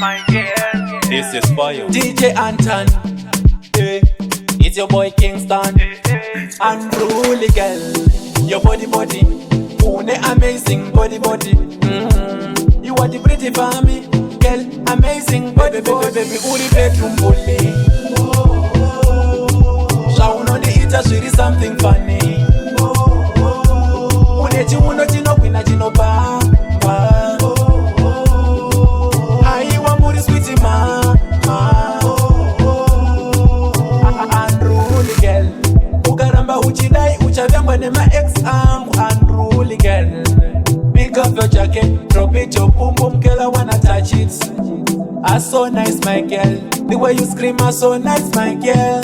my girl. This is for you. DJ Anton, it's your boy Kingston. Unruly girl, your body, une amazing body. You are the pretty for me, girl, amazing body. Uri bedroom bully. Shout on the eater, she is something funny. Une chiuno chino kwina chino ba. Aiwa muri sweetie ma. Unruly girl, ukaramba uchidai uchavengwa nema ex angu. Unruly girl, pick up your jacket, drop it your boom boom, girl I wanna touch it. Ah so nice my girl, the way you scream ah so nice my girl.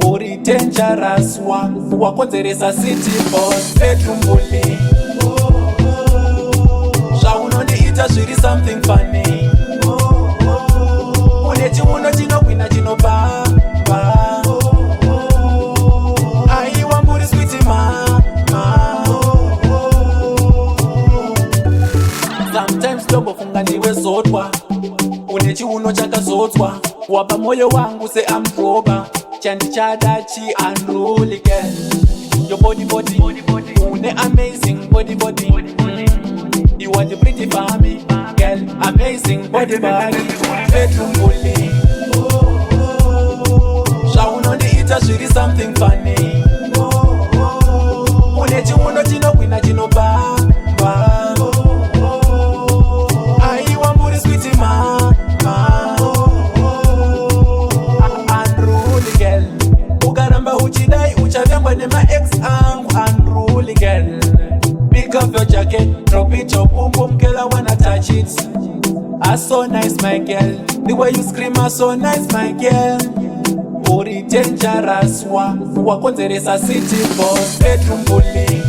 Uri dangerous wakonzeresa city boss, bedroom bully. Shaunondiita zviri something funny. Une chiuno chinokwina chinoba. Aiwa muri sweetie ma. Sometimes ndombofunga ndiwe zotwa, une chiuno chakazodzwa, wapa moyo wangu se amdroba. Chandichadachi unruly girl, your body, une amazing body. You are the pretty for me, girl, amazing body. Bedroom bully. Shout on the eater, she is something funny. Une chiuno chinokwina chinoba. Aiwa muri sweetie ma. Unruly girl, ukaramba uchidai uchavengwa nema ex angu. Unruly girl, pick up your jacket, drop it your boom boom, girl I wanna touch it. Ah so nice my girl, the way you scream ah so nice my girl. Uri dangerous wakonzeresa city boss, bedroom bully.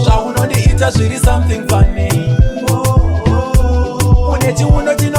Shaunondiita zviri something funny. Une chiuno chino